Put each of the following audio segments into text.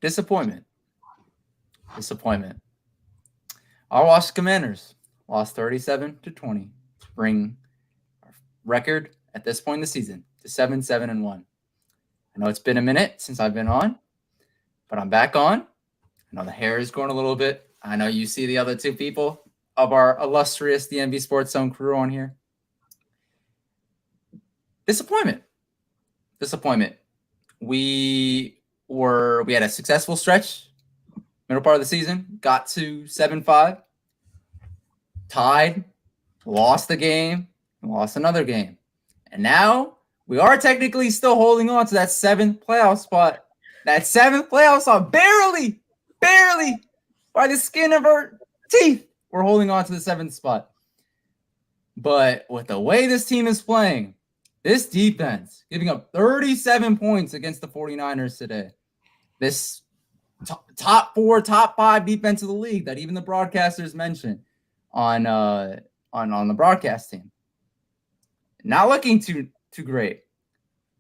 Disappointment. Our Washington Commanders lost 37-20 to bring our record at this point in the season to 7-7-1. I know it's been a minute since I've been on, but I'm back on. I know the hair is growing a little bit. I know you see the other two people of our illustrious DMV Sports Zone crew on here. Disappointment. We had a successful stretch middle part of the season, got to 7-5, tied, lost the game, lost another game. And now we are technically still holding on to that 7th playoff spot. That 7th playoff spot, barely, by the skin of our teeth, we're holding on to the 7th spot. But with the way this team is playing, this defense giving up 37 points against the 49ers today, this top 4, top 5 defense of the league that even the broadcasters mentioned on the broadcast team. Not looking too great,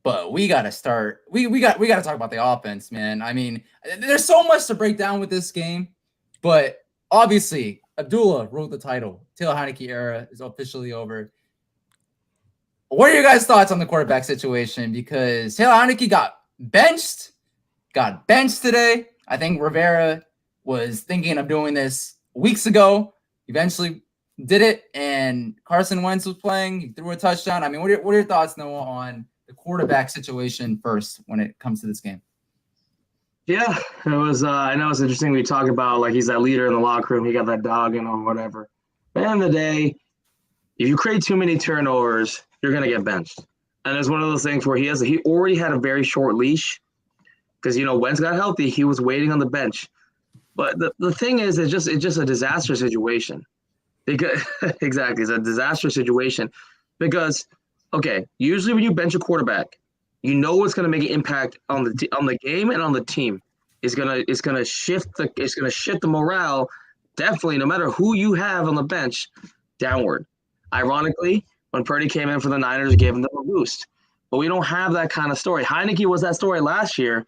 but we got to start. We got to talk about the offense, man. I mean, there's so much to break down with this game, but obviously Abdullah wrote the title. Taylor Heinicke era is officially over. What are your guys' thoughts on the quarterback situation? Because Taylor Heinicke got benched today. I think Rivera was thinking of doing this weeks ago. Eventually did it, and Carson Wentz was playing. He threw a touchdown. I mean, what are your thoughts, Noah, on the quarterback situation first when it comes to this game? Yeah, it was. I know it's interesting. We talk about like he's that leader in the locker room. He got that dog in or whatever. But at the end of the day, if you create too many turnovers, you're gonna get benched. And it's one of those things where he already had a very short leash because Wentz got healthy. He was waiting on the bench. But the thing is, it's just a disaster situation. Because exactly, it's a disaster situation. Because usually when you bench a quarterback, you know it's going to make an impact on the game and on the team. It's gonna shift the morale, definitely, no matter who you have on the bench, downward. Ironically, when Purdy came in for the Niners, gave them a boost. But we don't have that kind of story. Heinicke was that story last year,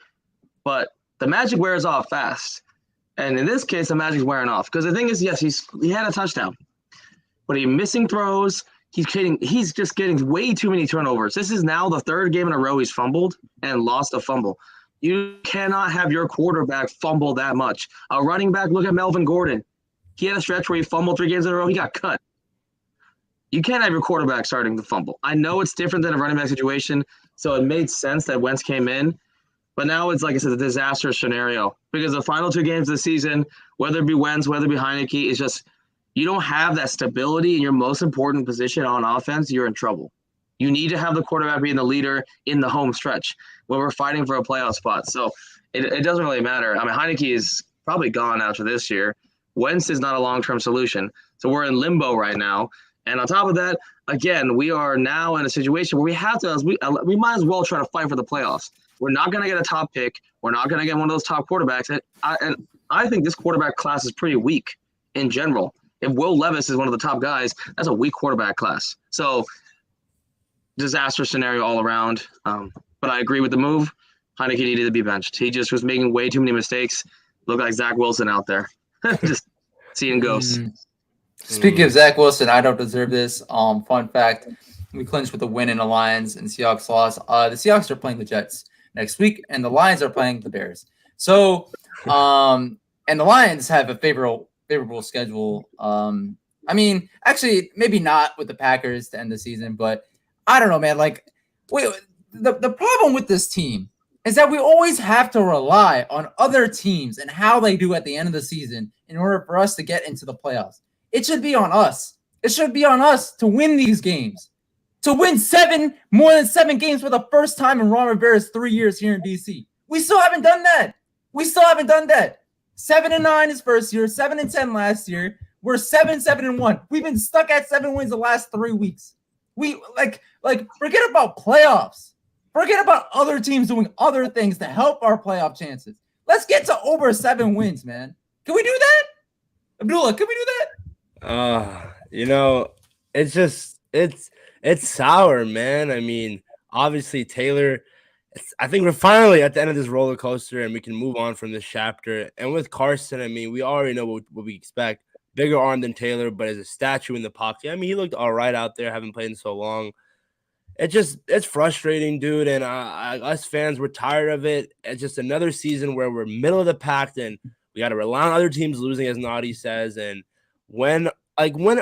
but the magic wears off fast. And in this case, the magic's wearing off. Because the thing is, yes, he had a touchdown, but he's missing throws. He's just getting way too many turnovers. This is now the 3rd game in a row he's fumbled and lost a fumble. You cannot have your quarterback fumble that much. A running back, look at Melvin Gordon. He had a stretch where he fumbled 3 games in a row. He got cut. You can't have your quarterback starting to fumble. I know it's different than a running back situation, so it made sense that Wentz came in. But now it's, like I said, a disaster scenario because the final 2 games of the season, whether it be Wentz, whether it be Heinicke, it's just you don't have that stability in your most important position on offense, you're in trouble. You need to have the quarterback being the leader in the home stretch when we're fighting for a playoff spot. So it doesn't really matter. I mean, Heinicke is probably gone after this year. Wentz is not a long-term solution. So we're in limbo right now. And on top of that, again, we are now in a situation where we have to we might as well try to fight for the playoffs. We're not going to get a top pick. We're not going to get one of those top quarterbacks. And I think this quarterback class is pretty weak in general. If Will Levis is one of the top guys, that's a weak quarterback class. So disaster scenario all around. But I agree with the move. Heinicke needed to be benched. He just was making way too many mistakes. Looked like Zach Wilson out there. Just seeing ghosts. Speaking of Zach Wilson, I don't deserve this. Fun fact, we clinched with a win in the Lions and Seahawks loss. The Seahawks are playing the Jets next week, and the Lions are playing the Bears. So, and the Lions have a favorable schedule. I mean, actually, maybe not with the Packers to end the season, but I don't know, man. Like, the problem with this team is that we always have to rely on other teams and how they do at the end of the season in order for us to get into the playoffs. It should be on us. It should be on us to win these games. To win more than 7 games for the first time in Ron Rivera's 3 years here in DC. We still haven't done that. 7-9 his first year, 7-10 last year. We're 7-1. We've been stuck at 7 wins the last 3 weeks. We forget about playoffs. Forget about other teams doing other things to help our playoff chances. Let's get to over 7 wins, man. Can we do that? Abdullah, can we do that? It's sour, man. I mean, obviously Taylor I think we're finally at the end of this roller coaster and we can move on from this chapter. And with Carson, I mean, we already know what we expect. Bigger arm than Taylor, but as a statue in the pocket. I mean, he looked all right out there, haven't played in so long. It's frustrating, dude. And us fans, we're tired of it. It's just another season where we're middle of the pack and we got to rely on other teams losing, as Naughty says. And when are we going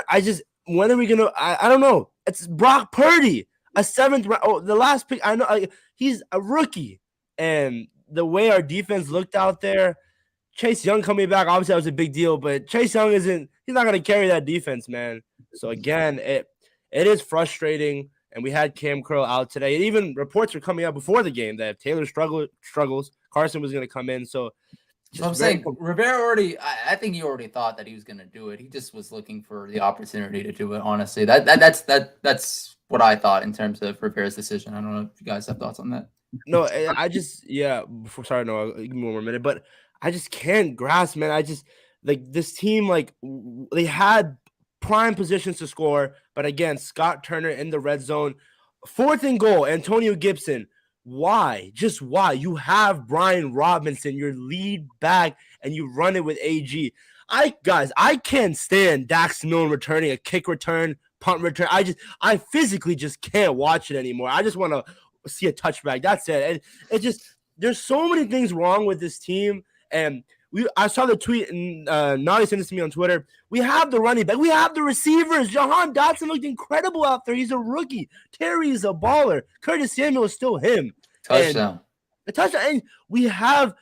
to, I don't know. It's Brock Purdy, a 7th round. Oh, the last pick, I know he's a rookie. And the way our defense looked out there, Chase Young coming back, obviously that was a big deal, but Chase Young he's not going to carry that defense, man. So again, it is frustrating. And we had Cam Curl out today. And even reports are coming out before the game that if Taylor struggles, Carson was going to come in. So I'm saying Rivera I think he already thought that he was going to do it. He just was looking for the opportunity to do it, honestly. That's what I thought in terms of Rivera's decision. I don't know if you guys have thoughts on that. No, sorry, no, give me one more minute. But I just can't grasp, man. I just, like, this team, like, they had prime positions to score, but again, Scott Turner in the red zone, 4th and goal, Antonio Gibson. Why? Just why? You have Brian Robinson, your lead back, and you run it with AG. I can't stand Dax Milne returning a kick return, punt return. I physically just can't watch it anymore. I just want to see a touchback. That's it. And it just, there's so many things wrong with this team, and I saw the tweet, and Naughty sent this to me on Twitter. We have the running back. We have the receivers. Jahan Dotson looked incredible out there. He's a rookie. Terry is a baller. Curtis Samuel is still him. Touchdown. A touchdown. And we have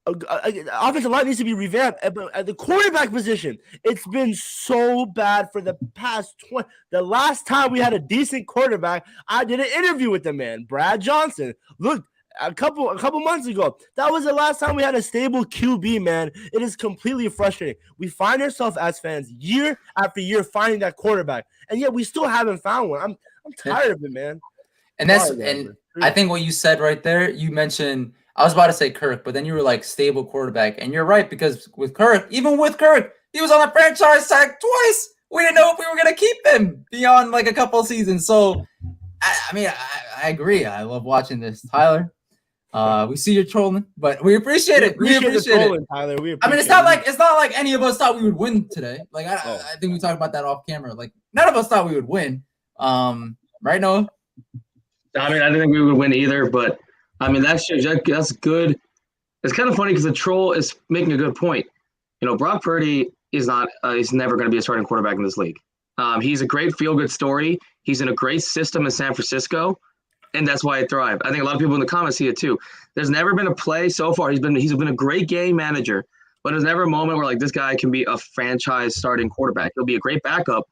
offensive line needs to be revamped. But at the quarterback position, it's been so bad for the past 20. The last time we had a decent quarterback, I did an interview with the man, Brad Johnson. Look, a couple months ago. That was the last time we had a stable QB, man. It is completely frustrating. We find ourselves as fans year after year finding that quarterback, and yet we still haven't found one. I'm tired of it, man. And I think what you said right there, you mentioned, I was about to say Kirk, but then you were like stable quarterback, and you're right, because with Kirk, he was on a franchise tag twice. We didn't know if we were going to keep him beyond like a couple of seasons. So, I agree. I love watching this, Tyler. We see you're trolling, but we appreciate it. We appreciate it, Tyler. It's not like any of us thought we would win today. Like I think we talked about that off camera. Like none of us thought we would win. Right, Noah? I didn't think we would win either, but that's good. It's kind of funny because the troll is making a good point. Brock Purdy is not. He's never going to be a starting quarterback in this league. He's a great feel-good story. He's in a great system in San Francisco. And that's why I thrive. I think a lot of people in the comments see it too. There's never been a play so far. He's been a great game manager, but there's never a moment where like this guy can be a franchise starting quarterback. He'll be a great backup,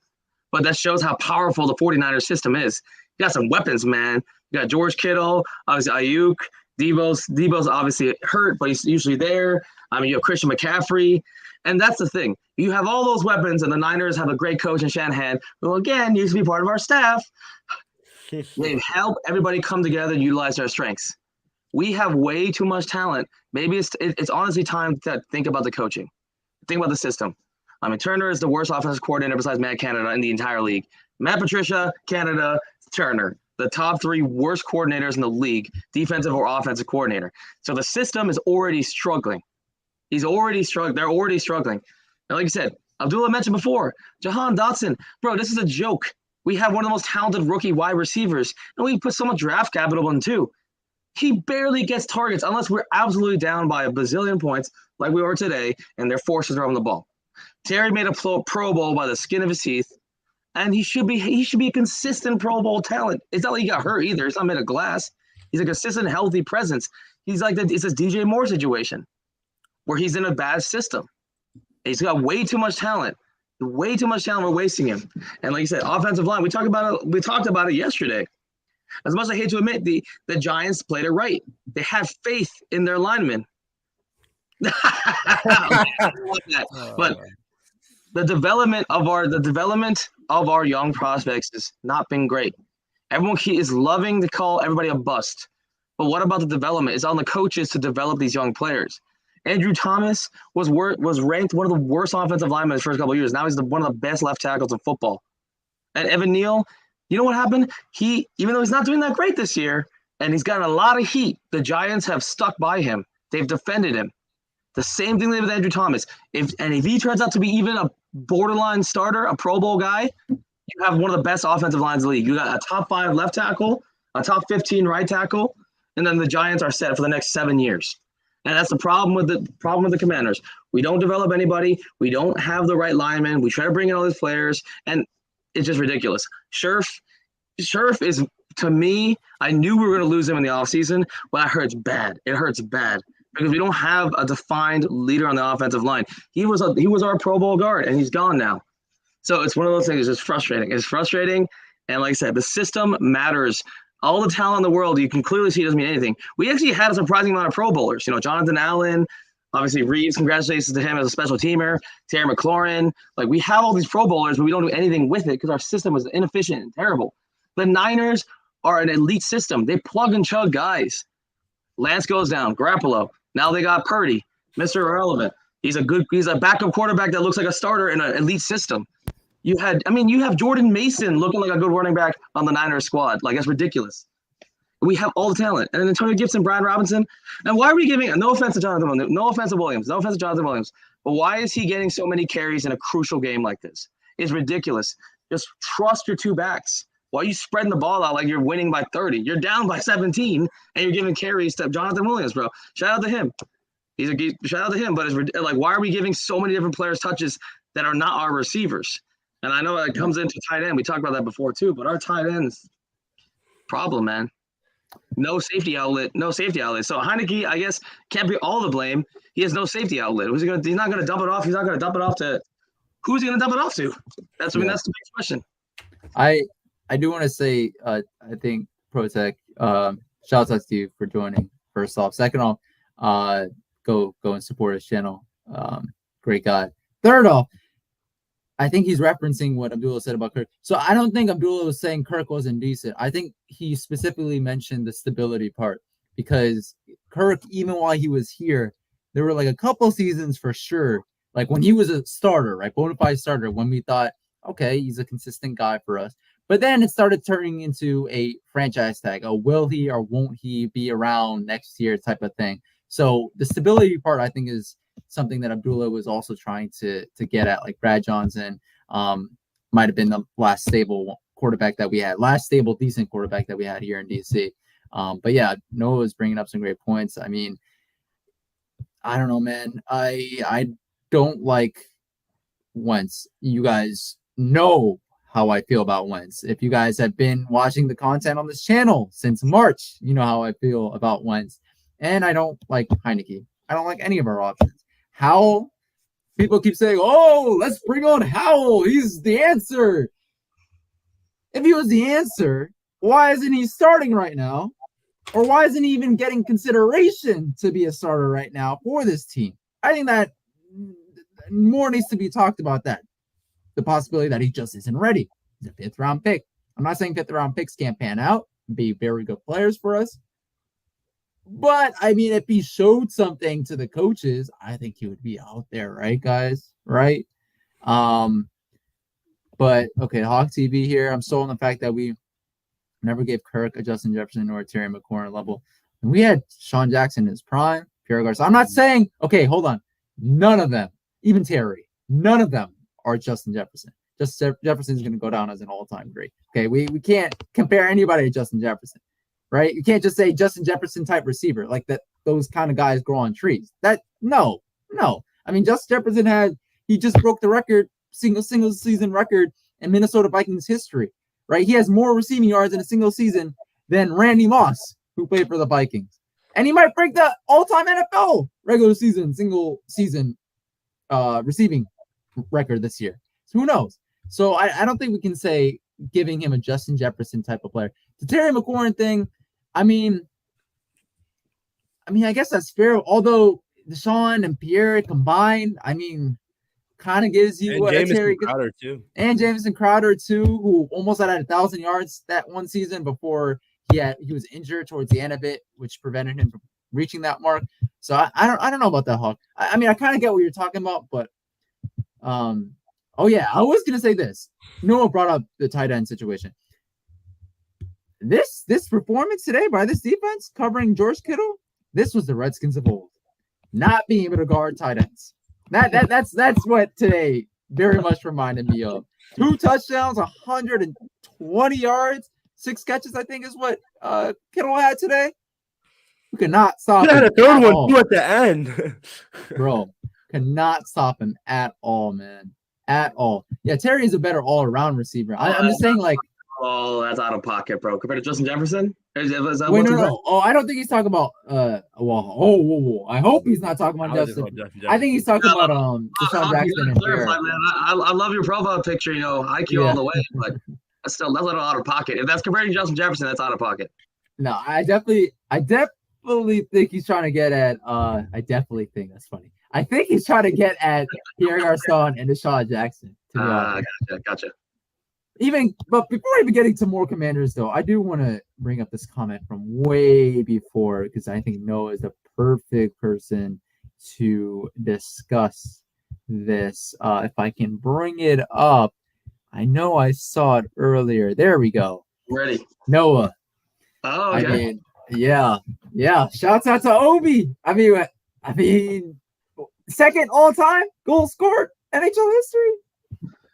but that shows how powerful the 49ers system is. You got some weapons, man. You got George Kittle, obviously Ayuk, Debo's obviously hurt, but he's usually there. You have Christian McCaffrey, and that's the thing. You have all those weapons, and the Niners have a great coach in Shanahan, who again used to be part of our staff. They help everybody come together and utilize their strengths. We have way too much talent. Maybe it's honestly time to think about the coaching. Think about the system. Turner is the worst offensive coordinator besides Matt Canada in the entire league. Matt Patricia, Canada, Turner, the top 3 worst coordinators in the league, defensive or offensive coordinator. So the system is already struggling. They're already struggling. And like you said, Abdullah mentioned before, Jahan Dotson, bro, this is a joke. We have one of the most talented rookie wide receivers, and we put so much draft capital in too. He barely gets targets unless we're absolutely down by a bazillion points like we were today, and they're forced to throw him the ball. Terry made a Pro Bowl by the skin of his teeth, and he should be a consistent Pro Bowl talent. It's not like he got hurt either. It's not made of glass. He's a consistent, healthy presence. He's like it's this DJ Moore situation where he's in a bad system. He's got way too much talent. Way too much talent. We're wasting him. And like you said, offensive line. We talked about it yesterday. As much as I hate to admit, the Giants played it right. They have faith in their linemen. But the development of our young prospects has not been great. Everyone is loving to call everybody a bust. But what about the development? It's on the coaches to develop these young players. Andrew Thomas was ranked one of the worst offensive linemen in his first couple of years. Now he's one of the best left tackles in football. And Evan Neal, you know what happened? Even though he's not doing that great this year, and he's gotten a lot of heat. The Giants have stuck by him. They've defended him. The same thing they did with Andrew Thomas. If he turns out to be even a borderline starter, a Pro Bowl guy, you have one of the best offensive lines in the league. You got a top 5 left tackle, a top 15 right tackle, and then the Giants are set for the next 7 years. And that's the problem with the Commanders. We don't develop anybody. We don't have the right linemen. We try to bring in all these players, and it's just ridiculous. Scherf is, to me, I knew we were going to lose him in the offseason, but it hurts bad. It hurts bad because we don't have a defined leader on the offensive line. He was our Pro Bowl guard, and he's gone now. So it's one of those things that's just frustrating. It's frustrating, and like I said, the system matters. All the talent in the world, you can clearly see it doesn't mean anything. We actually had a surprising amount of Pro Bowlers. Jonathan Allen, obviously Reeves, congratulations to him as a special teamer, Terry McLaurin. Like, we have all these Pro Bowlers, but we don't do anything with it because our system is inefficient and terrible. The Niners are an elite system. They plug and chug guys. Lance goes down, Garoppolo. Now they got Purdy, Mr. Irrelevant. He's a backup quarterback that looks like a starter in an elite system. You have Jordan Mason looking like a good running back on the Niners squad. Like, that's ridiculous. We have all the talent. And then Antonio Gibson, Brian Robinson. And why are we giving – no offense to Jonathan Williams. No offense to Williams. No offense to Jonathan Williams. But why is he getting so many carries in a crucial game like this? It's ridiculous. Just trust your 2 backs. Why are you spreading the ball out like you're winning by 30? You're down by 17, and you're giving carries to Jonathan Williams, bro. Shout out to him. Shout out to him. But it's like, why are we giving so many different players touches that are not our receivers? And I know it comes into tight end. We talked about that before too, but our tight end's problem, man. No safety outlet. So Heinicke, I guess, can't be all the blame. He has no safety outlet. He's not going to dump it off. He's not going to dump it off to – who's he going to dump it off to? That's the big question. I do want to say, I think ProTech, shout out to you for joining. First off, second off, go and support his channel. Great guy. Third off, I think he's referencing what Abdullah said about Kirk. So I don't think Abdullah was saying Kirk wasn't decent. I think he specifically mentioned the stability part because Kirk, even while he was here, there were like a couple seasons for sure, like when he was a starter, right, bona fide starter, when we thought, okay, he's a consistent guy for us. But then it started turning into a franchise tag. Oh, will he or won't he be around next year type of thing. So the stability part, I think, is something that Abdullah was also trying to get at. Like Brad Johnson might have been the last stable quarterback that we had, decent quarterback that we had here in DC. But yeah, Noah was bringing up some great points. I mean, I don't know, man. I don't like Wentz. You guys know how I feel about Wentz. If you guys have been watching the content on this channel since March, you know how I feel about Wentz. And I don't like Heinicke. I don't like any of our options. Howell, people keep saying, oh, let's bring on Howell. He's the answer. If he was the answer, why isn't he starting right now? Or why isn't he even getting consideration to be a starter right now for this team? I think that more needs to be talked about that. The possibility that he just isn't ready. He's a 5th round pick. I'm not saying 5th round picks can't pan out and be very good players for us. But, I mean, if he showed something to the coaches, I think he would be out there, right, guys? Right? But, okay, Hawk TV here. I'm sold on the fact that we never gave Kirk a Justin Jefferson or a Terry McLaurin level. And we had Sean Jackson in his prime, Pierre Garcia. I'm not saying, okay, hold on. None of them, even Terry, none of them are Justin Jefferson. Justin Jefferson's going to go down as an all-time great. Okay, we can't compare anybody to Justin Jefferson. Right? You can't just say Justin Jefferson type receiver like that. Those kind of guys grow on trees. No. I mean, Justin Jefferson he just broke the record, single season record in Minnesota Vikings history. Right? He has more receiving yards in a single season than Randy Moss, who played for the Vikings, and he might break the all-time NFL regular season single season receiving record this year. So who knows? So I don't think we can say giving him a Justin Jefferson type of player. The Terry McLaurin thing. I mean, I guess that's fair. Although Deshaun and Pierre combined, I mean, kind of gives you what Terry Crowder too, and Jamison Crowder too, who almost had 1,000 yards that one season before he was injured towards the end of it, which prevented him from reaching that mark. So I don't know about that, Hawk. I mean, I kind of get what you're talking about, but oh yeah, I was gonna say this. Noah brought up the tight end situation. this performance today by this defense covering George Kittle, this was the Redskins of old, not being able to guard tight ends. That's what today very much reminded me of. 2 touchdowns, 120 yards, 6 catches, I think is what Kittle had today. We could not stop him. He had a third one all. too at the end. Bro, cannot stop him at all, man. At all. Yeah, Terry is a better all-around receiver. I'm just saying, like, oh, that's out of pocket, bro. Compared to Justin Jefferson? Is that wait, no. Oh, I don't think he's talking about whoa. I hope he's not talking about Justin. I think he's talking about Deshaun Jackson and Bear. Man. I love your profile picture, IQ all the way, but that's a little out of pocket. If that's comparing to Justin Jefferson, that's out of pocket. No, I definitely think he's trying to get at I definitely think that's funny. I think he's trying to get at Pierre Garçon and Deshaun Jackson. Gotcha. But before even getting to more Commanders, though, I do want to bring up this comment from way before because I think Noah is the perfect person to discuss this. If I can bring it up, I know I saw it earlier. There we go. Ready. Noah. Oh, okay. Yeah. Shouts out to Obi. I mean, second all-time goal scored NHL history.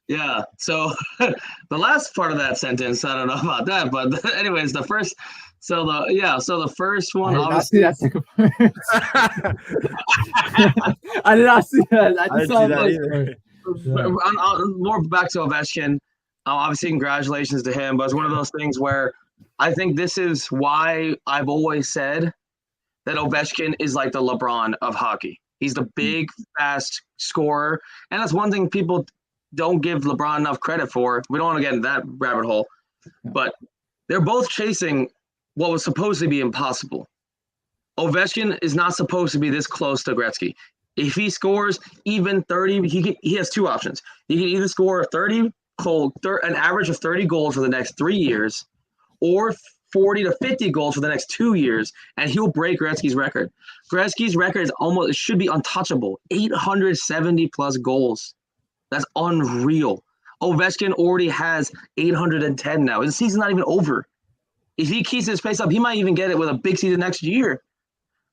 Yeah. So the last part of that sentence, I don't know about that, but anyways, the first one. I did not see that second part. I did not see that. I just saw that either. More back to Ovechkin. Obviously, congratulations to him, but it's one of those things where I think this is why I've always said that Ovechkin is like the LeBron of hockey. He's the big, fast scorer, and that's one thing people don't give LeBron enough credit for. We don't want to get into that rabbit hole, but they're both chasing what was supposed to be impossible. Ovechkin is not supposed to be this close to Gretzky. If he scores even 30, he has 2 options. He can either score an average of 30 goals for the next 3 years, or 40 to 50 goals for the next 2 years, and he'll break Gretzky's record. Gretzky's record should be untouchable. 870 plus goals. That's unreal. Ovechkin already has 810 now. His season's not even over. If he keeps his pace up, he might even get it with a big season next year.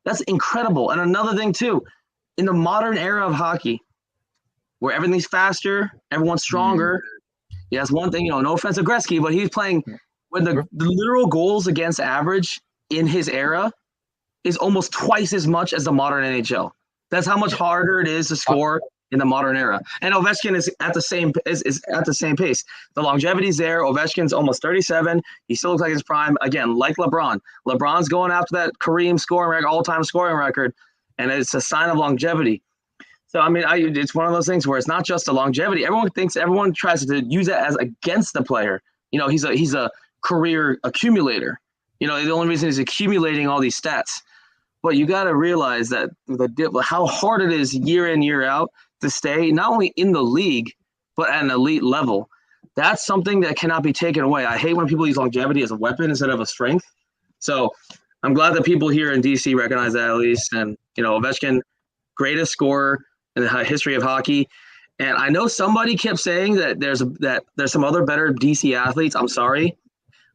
That's incredible. And another thing, too, in the modern era of hockey, where everything's faster, everyone's stronger. Yes, one thing, no offense to Gretzky, but he's playing when the literal goals against average in his era is almost twice as much as the modern NHL. That's how much harder it is to score in the modern era. And Ovechkin is at the same pace. The longevity's there. Ovechkin's almost 37. He still looks like his prime. Again, like LeBron. LeBron's going after that Kareem scoring record, all-time scoring record, and it's a sign of longevity. So, it's one of those things where it's not just the longevity. Everyone tries to use it as against the player. He's a career accumulator. The only reason he's accumulating all these stats. But you got to realize that how hard it is year in, year out to stay not only in the league, but at an elite level. That's something that cannot be taken away. I hate when people use longevity as a weapon instead of a strength. So I'm glad that people here in DC recognize that at least. And, Ovechkin, greatest scorer in the history of hockey. And I know somebody kept saying that there's some other better DC athletes. I'm sorry.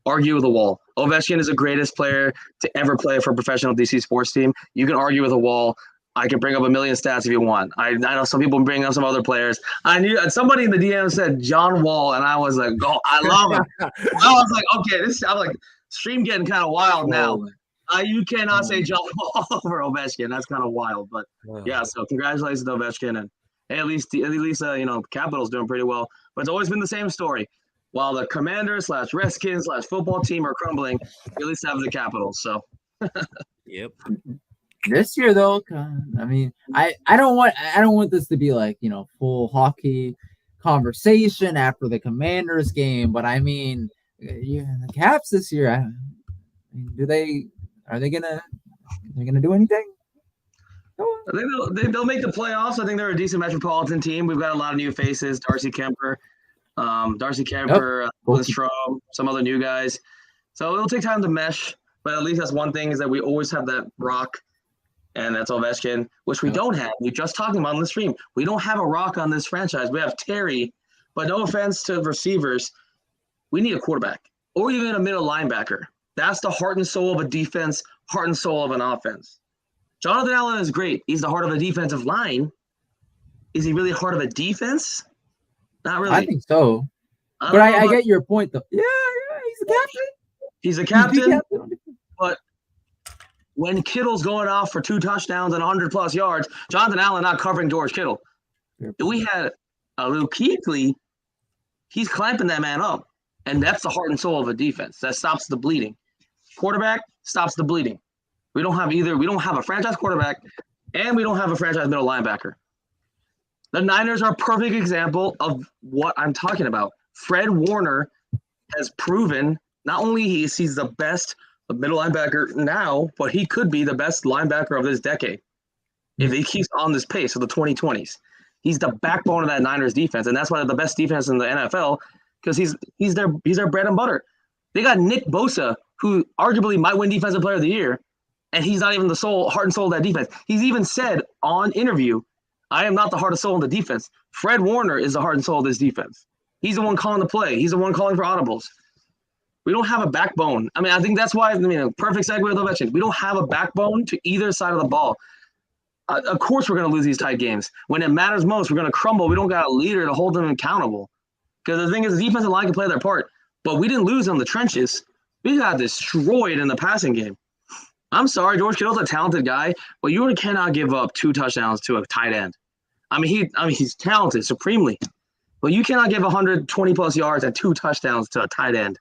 Argue with the wall. Ovechkin is the greatest player to ever play for a professional DC sports team. You can argue with a wall. I can bring up a million stats if you want. I know some people bring up some other players. I knew somebody in the DM said John Wall, and I was like, "Oh, I love him." I was like, "Okay, I'm like stream getting kind of wild now." You cannot say John Wall over Ovechkin. That's kind of wild, but yeah. So congratulations to Ovechkin, and hey, at least Capitals doing pretty well. But it's always been the same story. While the Commanders / Redskins / football team are crumbling, we at least have the Capitals. So, yep. This year, though, I don't want this to be like full hockey conversation after the Commanders game, but the Caps this year. Are they gonna do anything? I think they'll make the playoffs. I think they're a decent metropolitan team. We've got a lot of new faces. Darcy Kemper, Lindstrom, some other new guys. So it'll take time to mesh, but at least that's one thing is that we always have that rock, and that's Ovechkin, which we don't have. We're just talking about on the stream. We don't have a rock on this franchise. We have Terry, but no offense to receivers, we need a quarterback. or even a middle linebacker. That's the heart and soul of a defense, heart and soul of an offense. Jonathan Allen is great. He's the heart of a defensive line. Is he really heart of a defense? Not really. I think so. But I get your point, though. Yeah, he's the captain. He's a captain, but when Kittle's going off for 2 touchdowns and 100-plus yards, Jonathan Allen not covering George Kittle. We had Luke Kuechly. He's clamping that man up, and that's the heart and soul of a defense. That stops the bleeding. Quarterback stops the bleeding. We don't have either. We don't have a franchise quarterback, and we don't have a franchise middle linebacker. The Niners are a perfect example of what I'm talking about. Fred Warner has proven not only he's the best middle linebacker now, but he could be the best linebacker of this decade if he keeps on this pace of the 2020s. He's the backbone of that Niners defense, and that's why they're the best defense in the NFL because he's their bread and butter. They got Nick Bosa, who arguably might win Defensive Player of the Year, and he's not even the heart and soul of that defense. He's even said on interview, I am not the heart and soul of the defense. Fred Warner is the heart and soul of this defense. He's the one calling the play. He's the one calling for audibles. We don't have a backbone. I mean, I think that's why, a perfect segue with Ovechkin. We don't have a backbone to either side of the ball. Of course, we're going to lose these tight games. When it matters most, we're going to crumble. We don't got a leader to hold them accountable. Because the thing is, the defensive line can play their part. But we didn't lose in the trenches. We got destroyed in the passing game. I'm sorry, George Kittle's a talented guy, but you cannot give up 2 touchdowns to a tight end. He's talented supremely. But you cannot give 120-plus yards and 2 touchdowns to a tight end.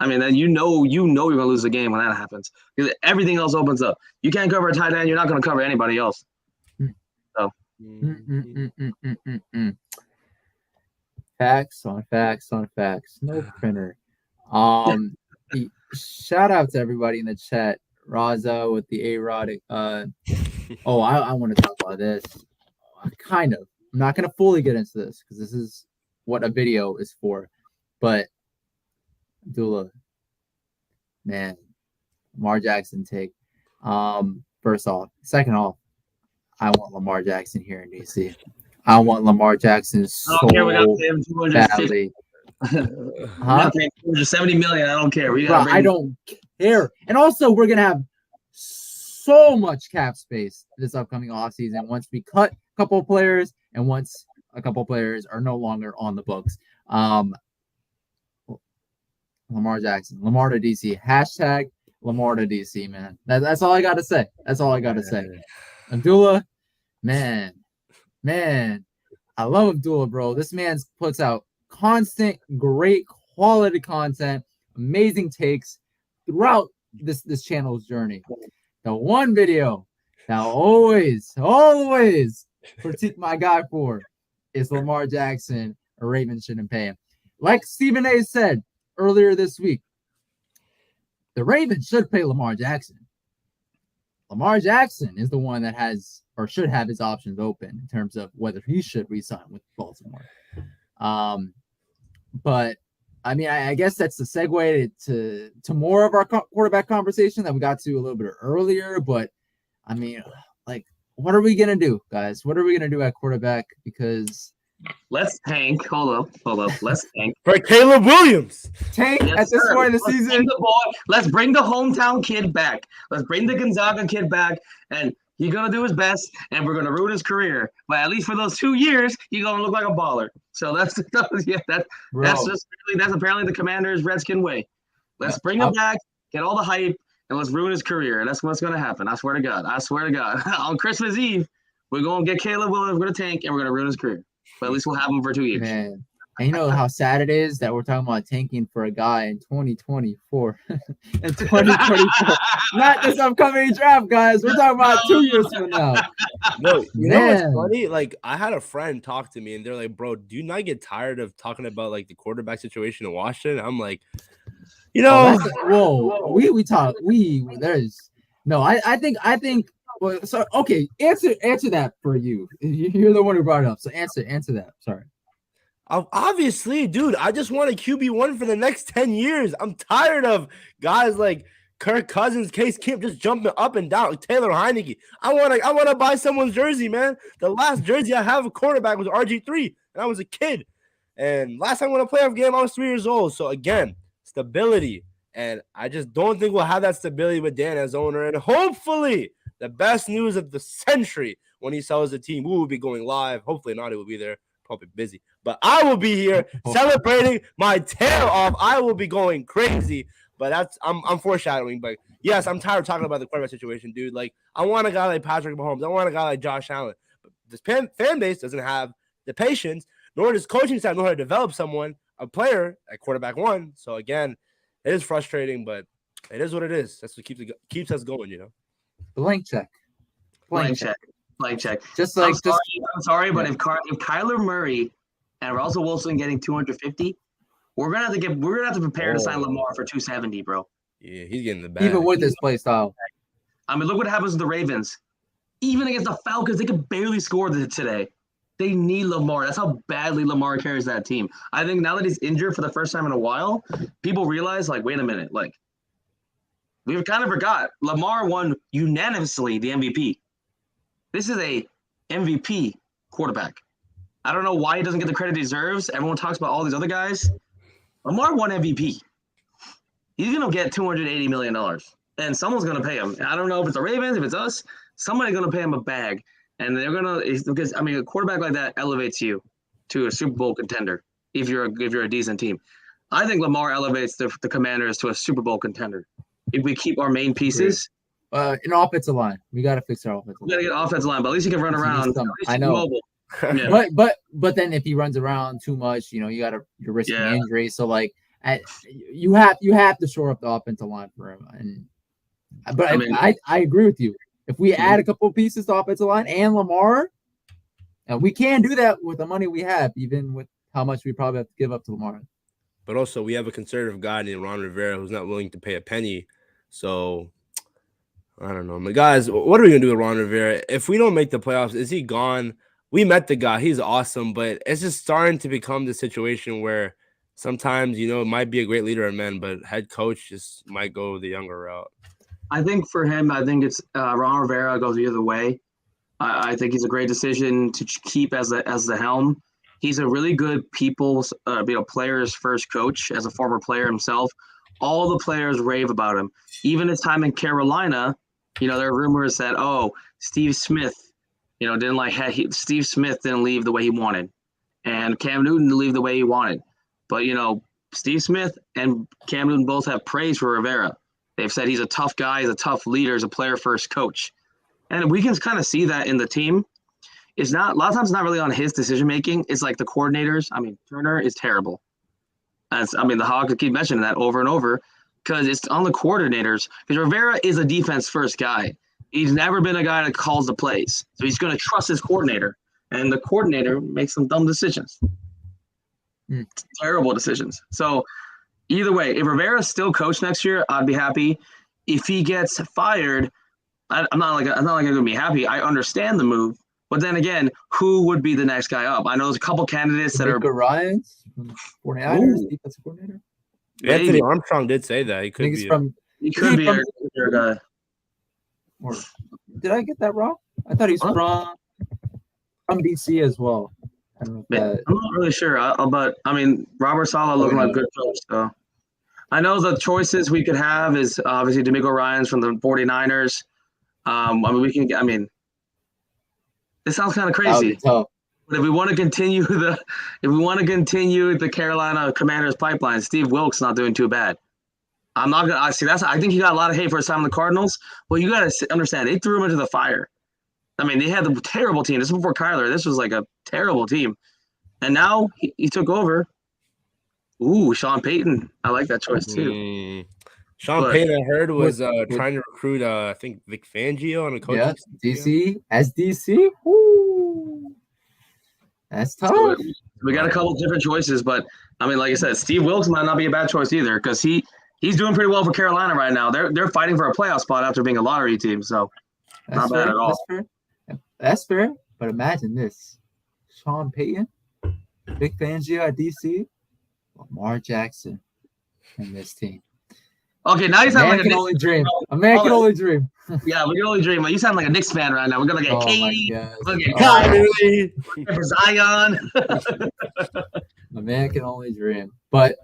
Then you know you're going to lose the game when that happens. Because everything else opens up. You can't cover a tight end. You're not going to cover anybody else. So. Facts on facts on facts. No printer. Shout out to everybody in the chat. Raza with the A-Rod. I want to talk about this. Kind of. I'm not going to fully get into this because this is what a video is for. But Abdullah, man, Lamar Jackson take. First off. Second off, I want Lamar Jackson here in DC. I want Lamar Jackson so badly. Huh? $270 million. I don't care. I don't care. And also, we're gonna have so much cap space this upcoming offseason once we cut a couple of players and once a couple of players are no longer on the books. Lamar Jackson, Lamar to DC. Hashtag Lamar to DC, man. That's all I got to say. That's all I got to say. Abdullah, man, I love Abdullah, bro. This man puts out constant, great quality content, amazing takes throughout this channel's journey. The one video that always critique my guy for is Lamar Jackson. A Ravens shouldn't pay him. Like Stephen A. said earlier this week, the Ravens should pay Lamar Jackson. Lamar Jackson is the one that has or should have his options open in terms of whether he should re-sign with Baltimore. But I guess that's the segue to more of our quarterback conversation that we got to a little bit earlier. But what are we gonna do, guys? What are we gonna do at quarterback? Because let's tank. Hold up. Let's tank for Caleb Williams. Tank at this point in the season. Let's bring the hometown kid back. Let's bring the Gonzaga kid back, and he's gonna do his best, and we're gonna ruin his career. But at least for those 2 years, he's gonna look like a baller. So that's apparently the Commanders' Redskin way. Let's bring him back, get all the hype, and let's ruin his career. And that's what's gonna happen. I swear to God. On Christmas Eve, we're gonna get Caleb Williams. We're gonna tank, and we're gonna ruin his career. But at least we'll have him for 2 years. Man. And you know how sad it is that we're talking about tanking for a guy in 2024. In 2024. Not this upcoming draft, guys. We're talking about 2 years from now. No, you know what's funny? Like, I had a friend talk to me, and they're like, bro, do you not get tired of talking about, like, the quarterback situation in Washington? I'm like, we talk. I think. Well, so okay, answer that for you. You're the one who brought it up. So answer that. Sorry. Obviously, dude, I just want a QB1 for the next 10 years. I'm tired of guys like Kirk Cousins, Case Keenum just jumping up and down. Taylor Heinicke. I want to buy someone's jersey, man. The last jersey I have a quarterback was RG3, and I was a kid. And last time I won a playoff game, I was 3 years old. So again, stability. And I just don't think we'll have that stability with Dan as owner. And hopefully, the best news of the century when he sells the team, we will be going live. Hopefully not, he will be there, probably busy. But I will be here celebrating my tail off. I will be going crazy. But I'm foreshadowing. But yes, I'm tired of talking about the quarterback situation, dude. Like, I want a guy like Patrick Mahomes. I want a guy like Josh Allen. But this fan base doesn't have the patience, nor does coaching staff know how to develop someone, a player at quarterback one. So again, it is frustrating, but it is what it is. That's what keeps us going, you know. Blank check. Blank check. Just like I'm sorry, but if Kyler Murray and Russell Wilson getting 250, we're gonna have to prepare to sign Lamar for 270, bro. Yeah, he's getting the bag. even with his play style. I mean, look what happens with the Ravens. Even against the Falcons, they could barely score today. They need Lamar. That's how badly Lamar carries that team. I think now that he's injured for the first time in a while, people realize, like, wait a minute, like, we kind of forgot. Lamar won unanimously the MVP. This is a MVP quarterback. I don't know why he doesn't get the credit he deserves. Everyone talks about all these other guys. Lamar won MVP. He's going to get $280 million, and someone's going to pay him. I don't know if it's the Ravens, if it's us. Somebody's going to pay him a bag. And they're gonna, because I mean, a quarterback like that elevates you to a Super Bowl contender if you're a decent team. I think Lamar elevates the Commanders to a Super Bowl contender if we keep our main pieces. An offensive line, we got to fix our offensive line. We got to get offensive line, but at least he can run around. I know. Yeah. But then if he runs around too much, you're risking injury. So like, you have to shore up the offensive line for him. I agree with you. If we add a couple of pieces to offensive line and Lamar, and we can do that with the money we have, even with how much we probably have to give up to Lamar. But also, we have a conservative guy named Ron Rivera who's not willing to pay a penny. So, I don't know. But guys, what are we going to do with Ron Rivera? If we don't make the playoffs, is he gone? We met the guy. He's awesome. But it's just starting to become the situation where sometimes, it might be a great leader of men, but head coach just might go the younger route. I think for him, it's Ron Rivera goes the other way. I think he's a great decision to keep as the helm. He's a really good players first coach as a former player himself. All the players rave about him. Even his time in Carolina, there are rumors that Steve Smith, Steve Smith didn't leave the way he wanted, and Cam Newton didn't leave the way he wanted. But Steve Smith and Cam Newton both have praise for Rivera. They've said he's a tough guy, he's a tough leader, he's a player-first coach. And we can kind of see that in the team. A lot of times it's not really on his decision-making. It's like the coordinators. I mean, Turner is terrible. The Hawks keep mentioning that over and over because it's on the coordinators. Because Rivera is a defense-first guy. He's never been a guy that calls the plays. So he's going to trust his coordinator. And the coordinator makes some dumb decisions. Terrible decisions. So either way, if Rivera's still coach next year, I'd be happy. If he gets fired, I'm not going to be happy. I understand the move, but then again, who would be the next guy up? I know there's a couple candidates that are Ryans, 49ers defensive coordinator. Anthony Armstrong did say that he could be a guy. Or did I get that wrong? I thought he's from DC as well. I'm not really sure, but Robert Saleh looking like a good coach. So I know the choices we could have is obviously DeMeco Ryans from the 49ers. This sounds kind of crazy. But if we want to continue the Carolina Commanders pipeline, Steve Wilkes not doing too bad. I'm not gonna see that's. I think he got a lot of hate for his time on the Cardinals. Well, you got to understand they threw him into the fire. They had a terrible team. This was before Kyler. This was like a terrible team. And now he took over. Ooh, Sean Payton. I like that choice too. Sean Payton, I heard, was trying to recruit, I think, Vic Fangio on a coaching DC. As DC? Ooh. That's tough. So we got a couple different choices, but, like I said, Steve Wilkes might not be a bad choice either because he's doing pretty well for Carolina right now. They're fighting for a playoff spot after being a lottery team, so not bad at all. That's fair, but imagine this. Sean Payton, Vic Fangio at DC, Lamar Jackson and this team. Okay, now you sound like a Knicks only dream. A man can only dream. Yeah, we can only dream. You sound like a Knicks fan right now. We're gonna get Katie. We're gonna get Kyrie. For Zion. A man can only dream. But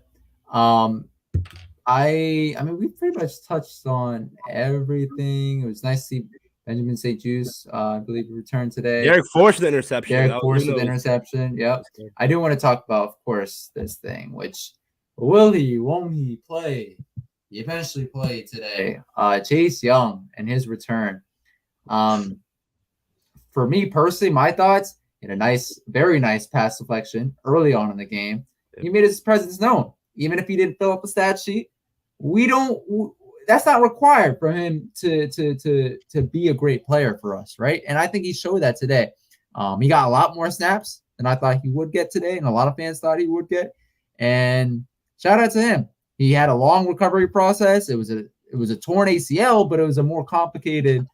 I mean, we pretty much touched on everything. It was nice to see Benjamin St. Juice, I believe, returned today. Derek forced the interception. Derek forced the interception. Yep. I do want to talk about, of course, this thing, which will he, won't he play? He eventually played today. Chase Young and his return. For me personally, my thoughts, in a nice, very nice pass deflection early on in the game. He made his presence known. Even if he didn't fill up a stat sheet, that's not required for him to be a great player for us, right? And I think he showed that today. He got a lot more snaps than I thought he would get today, and a lot of fans thought he would get. And shout out to him. He had a long recovery process. It was a torn ACL, but it was a more complicated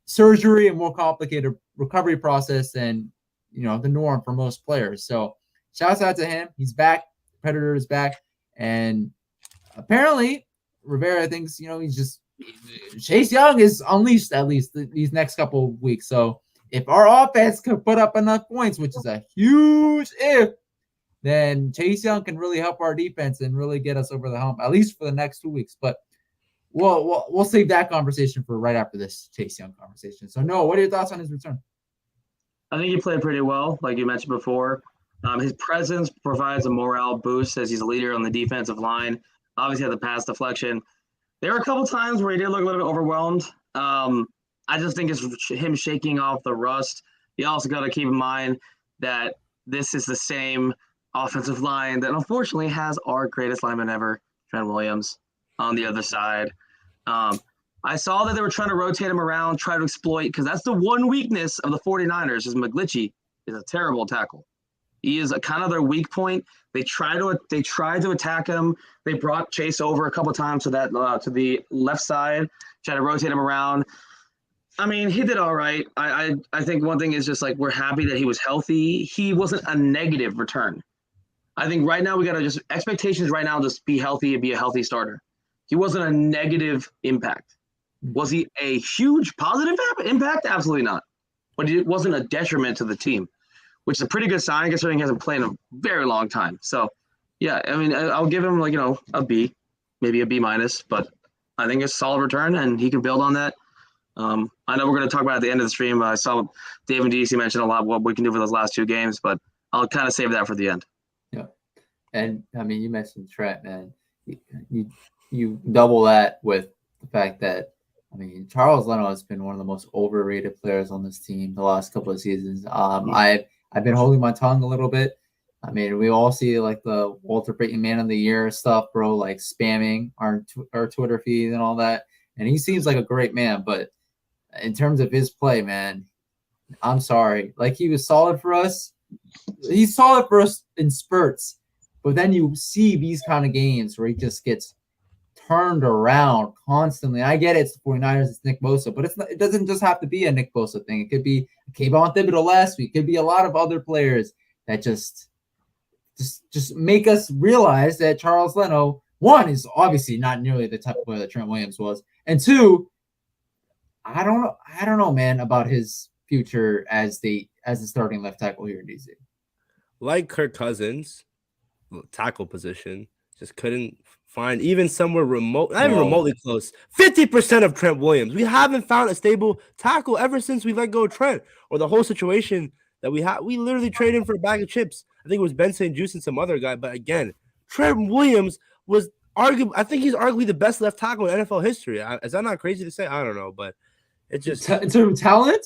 surgery and more complicated recovery process than the norm for most players. So shouts out to him. He's back. Predator is back, and apparently Rivera thinks Chase Young is unleashed at least these next couple of weeks. So if our offense could put up enough points, which is a huge if, then Chase Young can really help our defense and really get us over the hump, at least for the next 2 weeks. But we'll save that conversation for right after this Chase Young conversation. So Noah, what are your thoughts on his return? I think he played pretty well, like you mentioned before. His presence provides a morale boost as he's a leader on the defensive line. Obviously, had the pass deflection. There were a couple times where he did look a little bit overwhelmed. I just think it's him shaking off the rust. You also got to keep in mind that this is the same offensive line that unfortunately has our greatest lineman ever, Trent Williams, on the other side. I saw that they were trying to rotate him around, try to exploit, because that's the one weakness of the 49ers is McGlinchey is a terrible tackle. He is kind of their weak point. They tried to attack him. They brought Chase over a couple of times to the left side, tried to rotate him around. I mean, he did all right. I think one thing is just like we're happy that he was healthy. He wasn't a negative return. I think right now we got to just expectations right now just be healthy and be a healthy starter. He wasn't a negative impact. Was he a huge positive impact? Absolutely not. But it wasn't a detriment to the team, which is a pretty good sign considering he hasn't played in a very long time. So, yeah, I mean, I'll give him a B, maybe a B minus, but I think it's a solid return and he can build on that. I know we're going to talk about at the end of the stream. I saw Dave and DC mention a lot what we can do for those last 2 games, but I'll kind of save that for the end. Yeah, and I mean, you mentioned Trent, man. You double that with the fact that Charles Leno has been one of the most overrated players on this team the last couple of seasons. I've been holding my tongue a little bit. I mean, we all see like the Walter Payton Man of the Year stuff, bro, like spamming our Twitter feed and all that. And he seems like a great man, but in terms of his play, man, I'm sorry. Like he was solid for us. He's solid for us in spurts, but then you see these kind of games where he just gets turned around constantly. I get it's the 49ers, it's Nick Bosa, but it doesn't just have to be a Nick Bosa thing. It could be Kayvon Thibodeau last week. It could be a lot of other players that just make us realize that Charles Leno, one, is obviously not nearly the type of player that Trent Williams was, and two, I don't know, man, about his future as the starting left tackle here in DC. Like Kirk Cousins, tackle position, just couldn't find even somewhere remote, not even remotely close. 50% of Trent Williams. We haven't found a stable tackle ever since we let go of Trent, or the whole situation that we had. We literally traded him for a bag of chips. I think it was Ben St. Juice and some other guy. But again, Trent Williams was arguably, I think he's arguably the best left tackle in NFL history. Is that not crazy to say? I don't know, but it's just in terms of talent,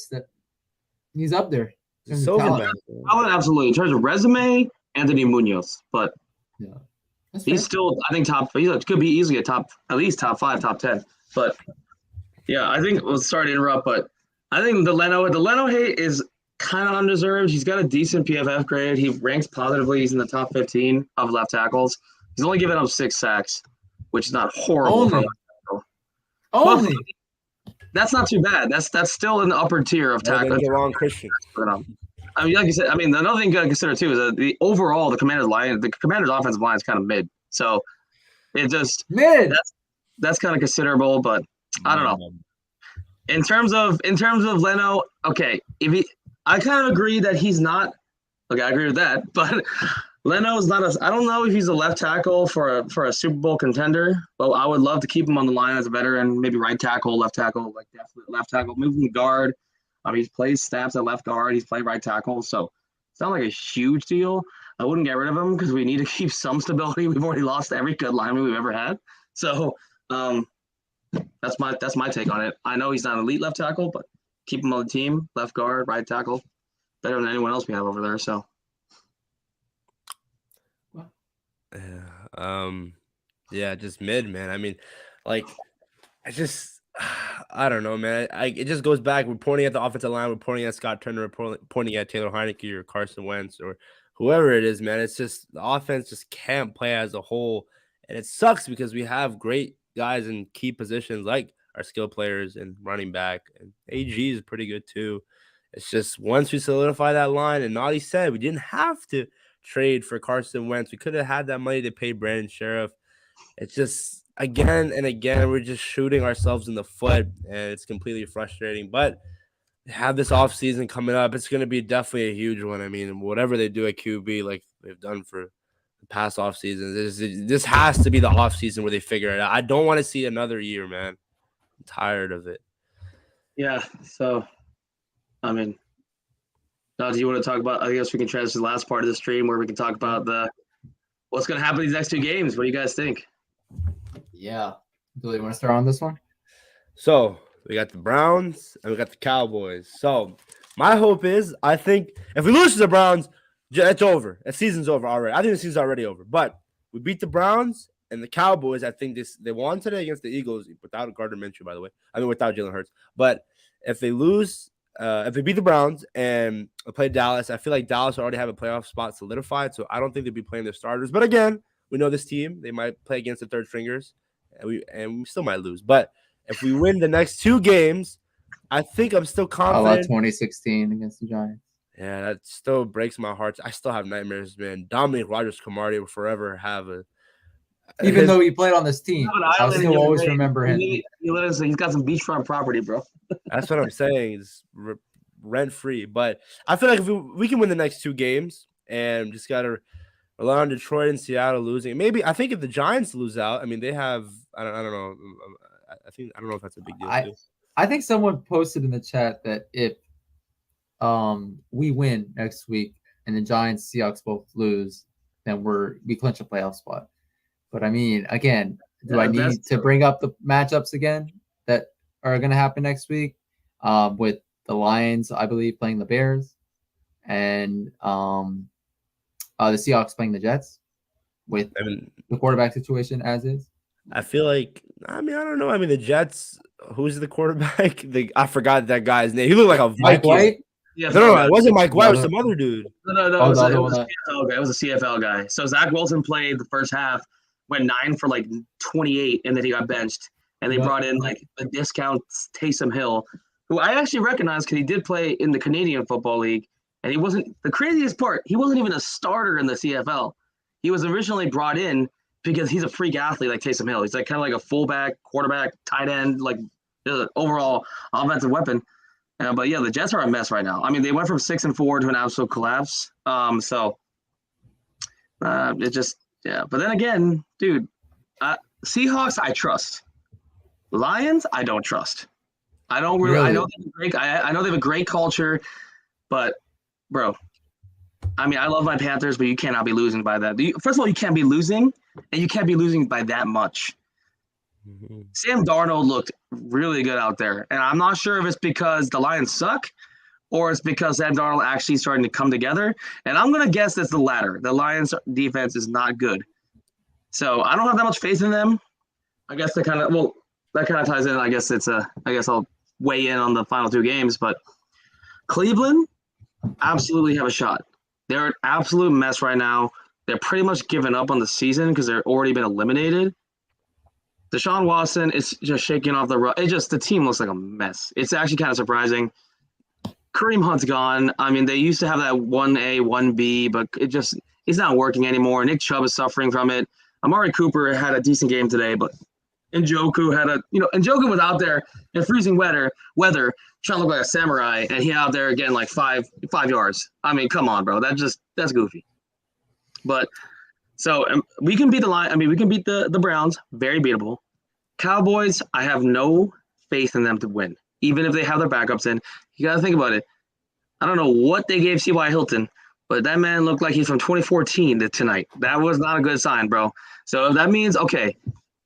he's up there. Talent, absolutely. In terms of resume, Anthony Munoz, but yeah. He's still, I think, could be easily at least top 5, top 10. But yeah, I think sorry to interrupt, but I think the Leno hate is kind of undeserved. He's got a decent PFF grade. He ranks positively. He's in the top 15 of left tackles. He's only given up 6 sacks, which is not horrible. Only. That's not too bad. That's still in the upper tier of tackles. Wrong Christian. I mean, like you said, another thing you got to consider too is that the Commanders' offensive line is kind of mid. So it just mid. That's kind of considerable, but I don't know. In terms of Leno, okay, I kind of agree that he's not. Okay, I agree with that, but Leno's not a. I don't know if he's a left tackle for a Super Bowl contender, but I would love to keep him on the line as a veteran. Maybe right tackle, left tackle, like definitely left tackle. Move him to guard. He's played snaps at left guard. He's played right tackle, so it's not like a huge deal. I wouldn't get rid of him because we need to keep some stability. We've already lost every good lineman we've ever had, so that's my take on it. I know he's not an elite left tackle, but keep him on the team. Left guard, right tackle, better than anyone else we have over there. So. Yeah, just mid, man. I mean, like, I don't know, man. It just goes back. We're pointing at the offensive line. We're pointing at Scott Turner. We're pointing at Taylor Heinicke or Carson Wentz or whoever it is, man. It's just the offense just can't play as a whole, and it sucks because we have great guys in key positions like our skill players and running back, and AG is pretty good too. It's just once we solidify that line, and Naughty said we didn't have to trade for Carson Wentz. We could have had that money to pay Brandon Sheriff. It's just again and again we're just shooting ourselves in the foot, and it's completely frustrating. But have this offseason coming up, it's going to be definitely a huge one. I mean, whatever they do at QB, like they've done for the past off seasons, this has to be the offseason where they figure it out. I don't want to see another year, man. I'm tired of it. Yeah. So, I mean, now do you want to talk about? I guess we can transition to the last part of the stream where we can talk about what's going to happen these next two games. What do you guys think? Yeah. Do you want to start on this one? So we got the Browns and we got the Cowboys. So my hope is, I think if we lose to the Browns, it's over. The season's over already. I think the season's already over. But we beat the Browns and the Cowboys. I think they won today against the Eagles without Gardner Minshew, by the way. I mean, without Jalen Hurts. But if they lose, if they beat the Browns and play Dallas, I feel like Dallas already have a playoff spot solidified. So I don't think they'd be playing their starters. But again, we know this team. They might play against the third stringers. And we still might lose. But if we win the next two games, I think I'm still confident. How about 2016 against the Giants? Yeah, that still breaks my heart. I still have nightmares, man. Dominic Rodgers-Cromartie will forever have a – Even though he played on this team, I still always remember him. He's got some beachfront property, bro. That's what I'm saying. It's rent-free. But I feel like if we can win the next two games and just got to – rely on Detroit and Seattle losing. Maybe I think if the Giants lose out, I mean they have. I don't know. I don't know if that's a big deal. I think someone posted in the chat that if we win next week and the Giants Seahawks both lose, then we clinch a playoff spot. But I mean, again, do I need to bring up the matchups again that are going to happen next week with the Lions, I believe, playing the Bears, and the Seahawks playing the Jets with the quarterback situation as is? I feel like, I don't know. I mean, the Jets, who's the quarterback? I forgot that guy's name. He looked like a Viking. Mike White? Yeah, no, it wasn't Mike White. It was some other dude. No, it was a CFL guy. It was a CFL guy. So Zach Wilson played the first half, went 9 for like 28, and then he got benched. And they brought in like the discount Taysom Hill, who I actually recognize because he did play in the Canadian Football League. And he wasn't – the craziest part, he wasn't even a starter in the CFL. He was originally brought in because he's a freak athlete like Taysom Hill. He's like kind of like a fullback, quarterback, tight end, like just an overall offensive weapon. But, yeah, the Jets are a mess right now. I mean, they went from 6-4 to an absolute collapse. It just – yeah. But then again, dude, Seahawks I trust. Lions I don't trust. I don't really – I know they have a great culture, but – bro, I mean, I love my Panthers, but you cannot be losing by that. First of all, you can't be losing, and you can't be losing by that much. Mm-hmm. Sam Darnold looked really good out there, and I'm not sure if it's because the Lions suck or it's because Sam Darnold actually starting to come together, and I'm going to guess that's the latter. The Lions' defense is not good. So I don't have that much faith in them. I guess that kind of ties in. I guess I'll weigh in on the final two games, but Cleveland absolutely have a shot. They're an absolute mess right now. They're pretty much given up on the season because they're already been eliminated. Deshaun Watson is just shaking off the rug. The team looks like a mess. It's actually kind of surprising. Kareem Hunt's gone. I mean, they used to have that 1A, 1B, but it's not working anymore. Nick Chubb is suffering from it. Amari Cooper had a decent game today, but Njoku Njoku was out there in freezing weather trying to look like a samurai, and he out there getting like five yards. I mean, come on, bro. That's goofy. But so we can beat the line. I mean, we can beat the Browns, very beatable. Cowboys, I have no faith in them to win, even if they have their backups in. You got to think about it. I don't know what they gave C.Y. Hilton, but that man looked like he's from 2014 tonight. That was not a good sign, bro. So that means, okay,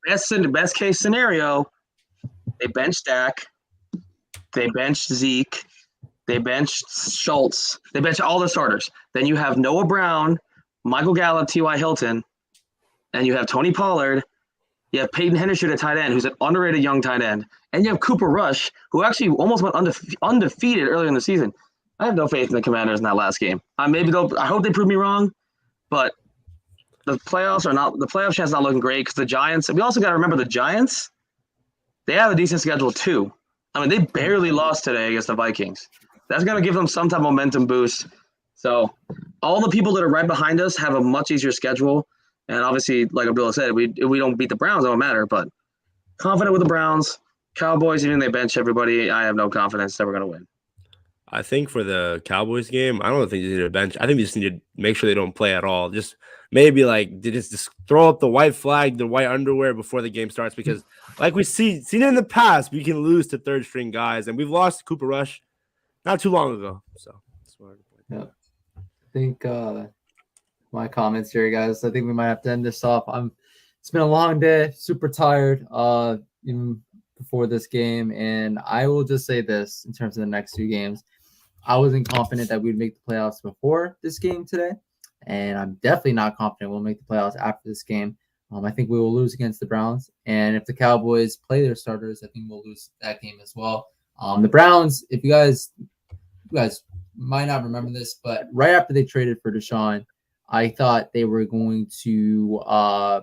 best case scenario, they bench Dak, they bench Zeke, they bench Schultz, they bench all the starters. Then you have Noah Brown, Michael Gallup, T.Y. Hilton, and you have Tony Pollard. You have Peyton Hendershot at tight end, who's an underrated young tight end. And you have Cooper Rush, who actually almost went undefeated earlier in the season. I have no faith in the Commanders in that last game. I hope they prove me wrong, but the playoff chance is not looking great because the Giants, we also got to remember the Giants, they have a decent schedule too. I mean, they barely lost today against the Vikings. That's going to give them some type of momentum boost. So all the people that are right behind us have a much easier schedule. And obviously, like Abdullah said, if we don't beat the Browns, it won't matter. But confident with the Browns. Cowboys, even if they bench everybody, I have no confidence that we're going to win. I think for the Cowboys game, I don't think they need a bench. I think they just need to make sure they don't play at all. Just maybe like just throw up the white flag, the white underwear before the game starts. Because like we've seen in the past, we can lose to third string guys, and we've lost to Cooper Rush not too long ago. So that's what I yeah. I think my comments here, guys. I think we might have to end this off. It's been a long day, super tired. Even before this game, and I will just say this in terms of the next two games. I wasn't confident that we'd make the playoffs before this game today, and I'm definitely not confident we'll make the playoffs after this game. I think we will lose against the Browns, and if the Cowboys play their starters, I think we'll lose that game as well. The Browns, if you guys might not remember this, but right after they traded for Deshaun, I thought they were going to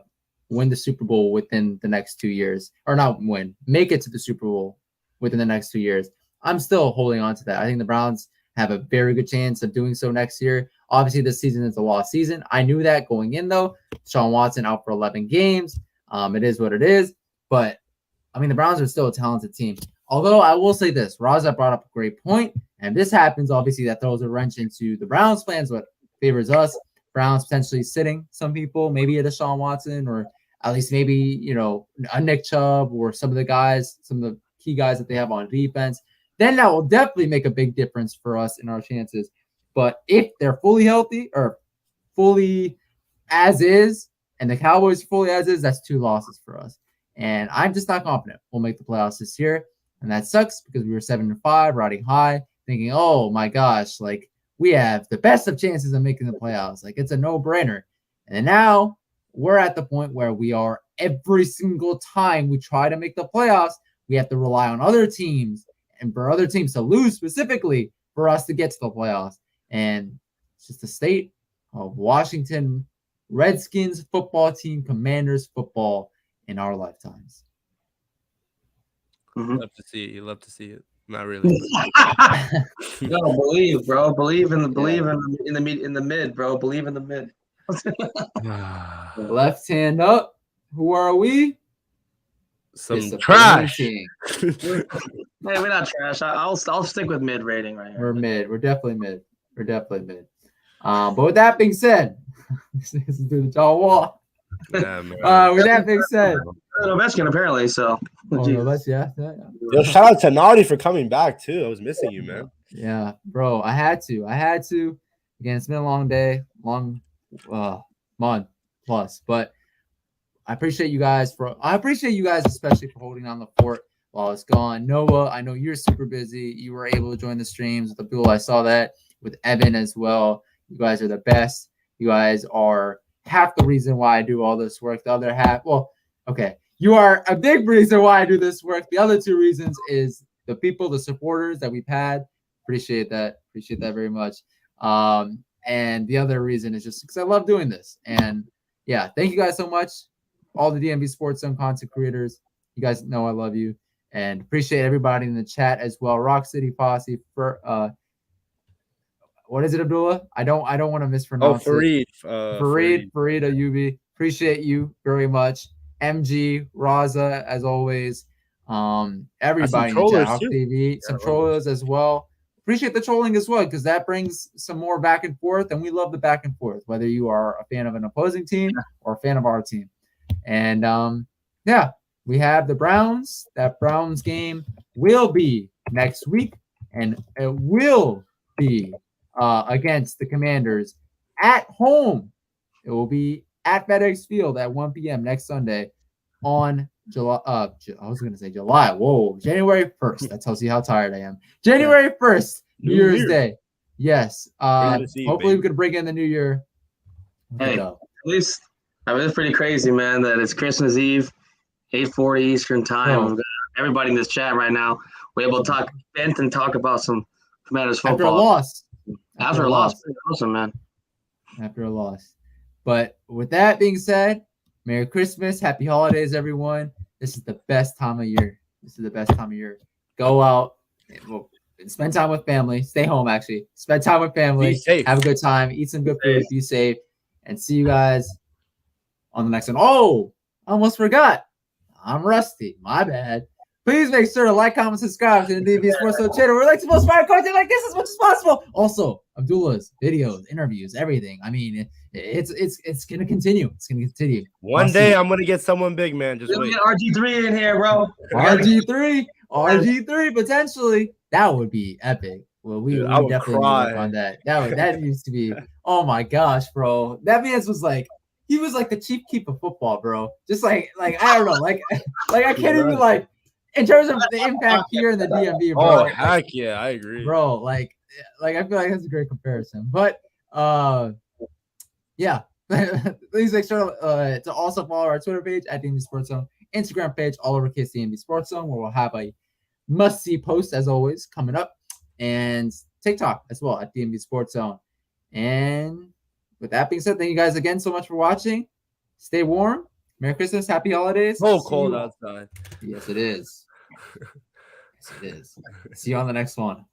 win the Super Bowl within the next 2 years, or not win, make it to the Super Bowl within the next 2 years. I'm still holding on to that. I think the Browns have a very good chance of doing so next year. Obviously, this season is a lost season. I knew that going in, though. Deshaun Watson out for 11 games. It is what it is. But, I mean, the Browns are still a talented team. Although, I will say this. Raza brought up a great point. And this happens, obviously, that throws a wrench into the Browns' plans, what favors us. Browns potentially sitting some people, maybe a Deshaun Watson, or at least maybe, a Nick Chubb or some of the key guys that they have on defense. Then that will definitely make a big difference for us in our chances. But if they're fully healthy or fully as is, and the Cowboys fully as is, that's 2 losses for us. And I'm just not confident we'll make the playoffs this year. And that sucks because we were 7-5, riding high, thinking, oh my gosh, like we have the best of chances of making the playoffs. Like it's a no-brainer. And then now we're at the point where we are every single time we try to make the playoffs, we have to rely on other teams. And for other teams to lose specifically for us to get to the playoffs. And it's just the state of Washington Redskins football team, Commanders football in our lifetimes. You love to see it. You love to see it. Not really. No, believe, bro. Believe in the mid, bro. Believe in the mid. Left hand up. Who are we? Some trash. Hey, we're not trash. I'll stick with mid rating right here. We're mid. We're definitely mid. But with that being said, this is the John Wall. Yeah, man. With that being said, Ovechkin apparently. So, yeah. Yo, shout out to Nardi for coming back too. I was missing you, man. Yeah, bro. I had to. Again, it's been a long day, long month plus, but I appreciate you guys especially for holding on the fort while it's gone. Noah, I know you're super busy. You were able to join the streams with Abdul. I saw that with Evan as well. You guys are the best. You guys are half the reason why I do all this work. The other half, you are a big reason why I do this work. The other 2 reasons is the people, the supporters that we've had. Appreciate that very much. And the other reason is just because I love doing this. And yeah, thank you guys so much. All the DMVSportsZone content creators, you guys know I love you and appreciate everybody in the chat as well. Rock City Posse for what is it, Abdullah? I don't want to mispronounce Fareed. it. Fareed Ayubi. Appreciate you very much. MG, Raza, as always. Everybody in the chat, Hawk TV, some trollers as well. appreciate the trolling as well, because that brings some more back and forth, and we love the back and forth, whether you are a fan of an opposing team or a fan of our team. And yeah, we have the Browns. That Browns game will be next week, and it will be against the Commanders at home. It will be at FedEx Field at 1 p.m. next Sunday on July. I was going to say July. Whoa, January 1st. That tells you how tired I am. January 1st, New Year's Day. Yes. Hopefully we could bring in the new year. Hey, at least it's pretty crazy, man, that it's Christmas Eve, 8:40 Eastern time. Oh. Everybody in this chat right now, we're able to talk about some Commanders football. After a loss. After a loss. Awesome, man. After a loss. But with that being said, Merry Christmas. Happy holidays, everyone. This is the best time of year. Go out. Spend time with family. Stay home, actually. Spend time with family. Be safe. Have a good time. Eat some good food. Be safe. And see you guys on the next one. Oh, I almost forgot. I'm rusty. My bad. Please make sure to like, comment, subscribe to the DMVSportsZone channel. We're like to most fire content like this as much as possible. Also, Abdullah's videos, interviews, everything. I mean, it's gonna continue. It's gonna continue. One day I'm gonna get someone big, man. Just wait. Get RG3 in here, bro. RG3 potentially. That would be epic. Well, we definitely work on that. That needs to be. Oh my gosh, bro. That man was like. He was like the chief keep of football, bro. Just like I don't know, like I can't even like in terms of the impact here in the DMV, bro. Oh heck yeah, I agree, bro. Like I feel like that's a great comparison. But yeah, please make sure to also follow our Twitter page at DMVSportsZone, Instagram page all lowercase DMVSportsZone, where we'll have a must-see post as always coming up, and TikTok as well at DMVSportsZone. And with that being said, thank you guys again so much for watching. Stay warm. Merry Christmas. Happy holidays. So cold outside. Yes, it is. Yes, it is. See you on the next one.